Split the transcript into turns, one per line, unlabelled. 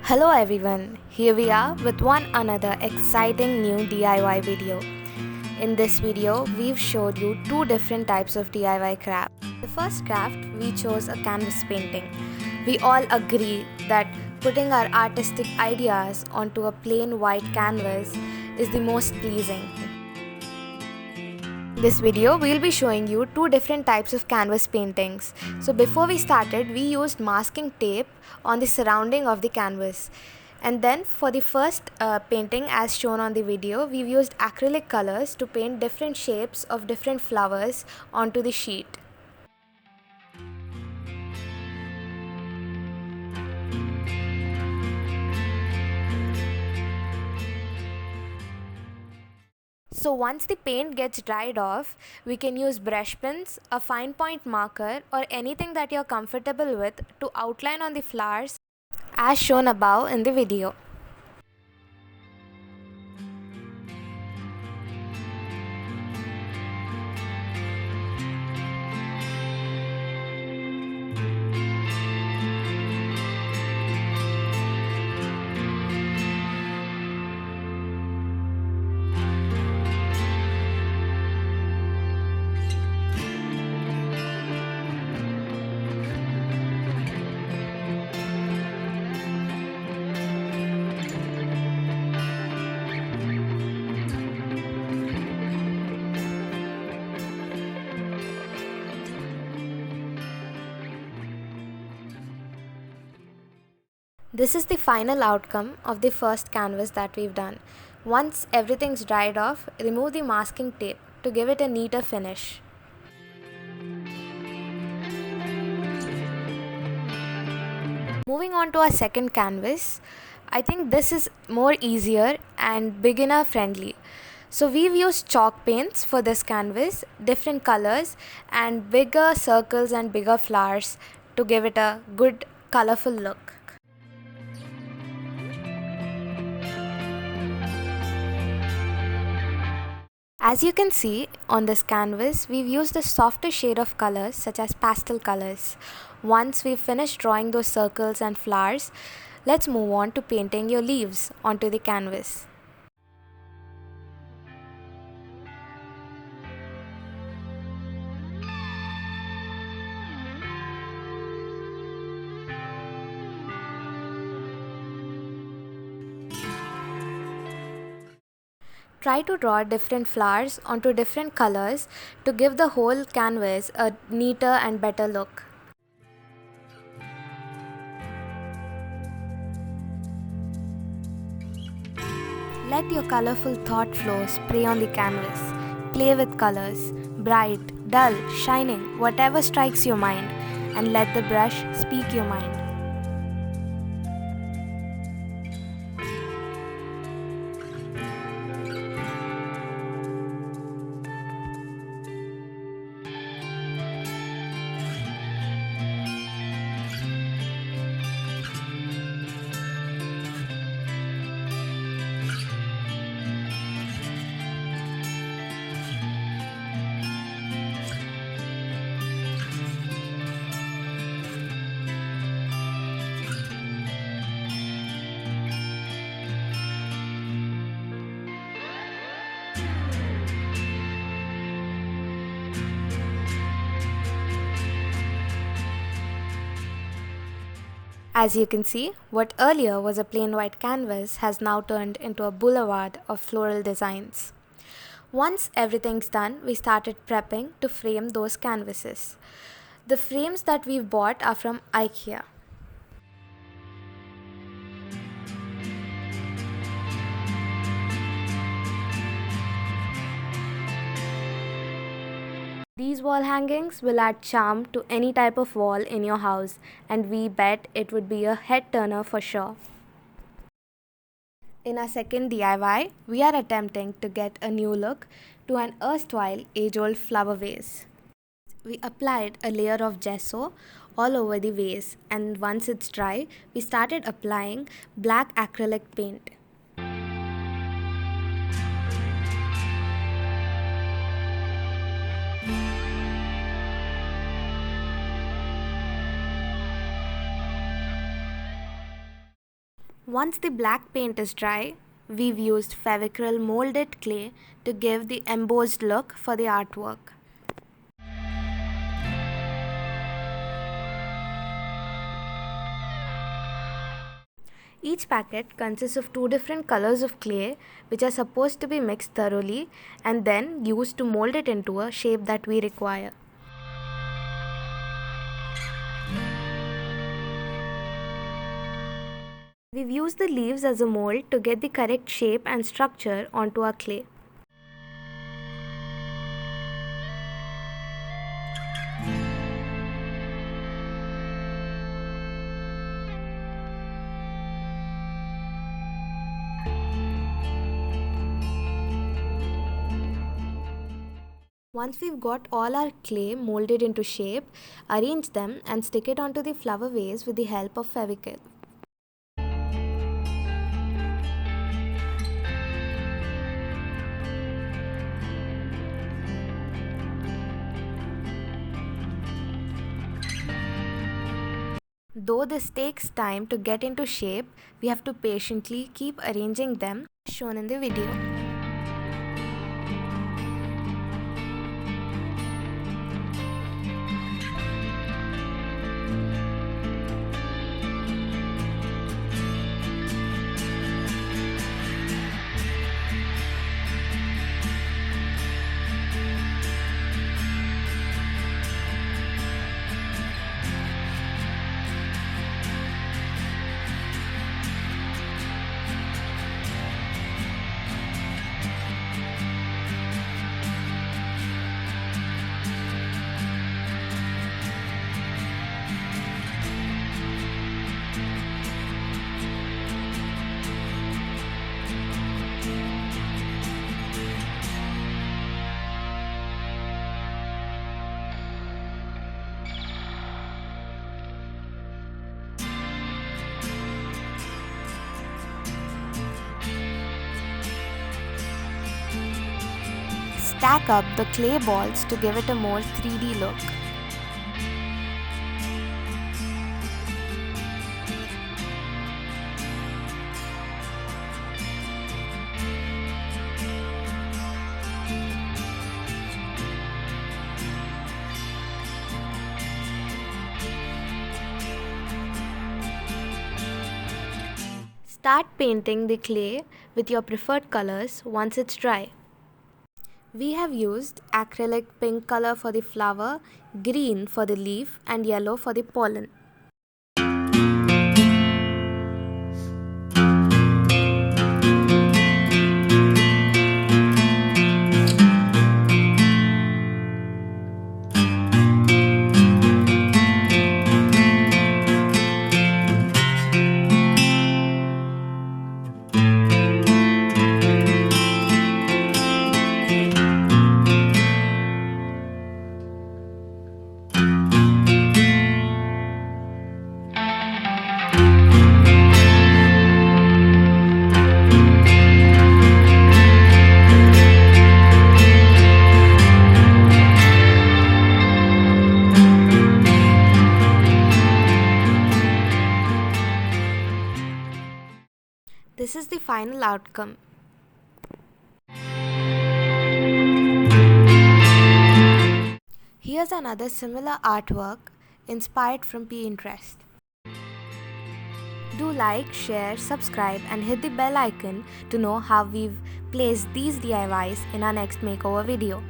Hello everyone, here we are with one another exciting new DIY video. In this video, we've showed you two different types of DIY craft. The first craft, we chose a canvas painting. We all agree that putting our artistic ideas onto a plain white canvas is the most pleasing. In this video, we'll be showing you two different types of canvas paintings. So before we started, we used masking tape on the surrounding of the canvas. And then for the first painting as shown on the video, we've used acrylic colors to paint different shapes of different flowers onto the sheet. So once the paint gets dried off, we can use brush pens, a fine point marker or anything that you're comfortable with to outline on the flowers as shown above in the video. This is the final outcome of the first canvas that we've done. Once everything's dried off, remove the masking tape to give it a neater finish. Moving on to our second canvas, I think this is more easier and beginner friendly. So we've used chalk paints for this canvas, different colors and bigger circles and bigger flowers to give it a good colorful look. As you can see on this canvas, we've used a softer shade of colors such as pastel colors. Once we've finished drawing those circles and flowers, let's move on to painting your leaves onto the canvas. Try to draw different flowers onto different colors to give the whole canvas a neater and better look. Let your colorful thought flow spray on the canvas. Play with colors, bright, dull, shining, whatever strikes your mind, and let the brush speak your mind. As you can see, what earlier was a plain white canvas has now turned into a boulevard of floral designs. Once everything's done, we started prepping to frame those canvases. The frames that we've bought are from IKEA. These wall hangings will add charm to any type of wall in your house, and we bet it would be a head turner for sure. In our second DIY, we are attempting to get a new look to an erstwhile age-old flower vase. We applied a layer of gesso all over the vase, and once it's dry, we started applying black acrylic paint. Once the black paint is dry, we've used Fevicryl molded clay to give the embossed look for the artwork. Each packet consists of 2 different colors of clay which are supposed to be mixed thoroughly and then used to mold it into a shape that we require. We've used the leaves as a mold to get the correct shape and structure onto our clay. Once we've got all our clay molded into shape, arrange them and stick it onto the flower vase with the help of Fevicryl. Though this takes time to get into shape, we have to patiently keep arranging them as shown in the video. Stack up the clay balls to give it a more 3D look. Start painting the clay with your preferred colors once it's dry. We have used acrylic pink color for the flower, green for the leaf and yellow for the pollen. This is the final outcome. Here's another similar artwork inspired from Pinterest. Do like, share, subscribe and hit the bell icon to know how we've placed these DIYs in our next makeover video.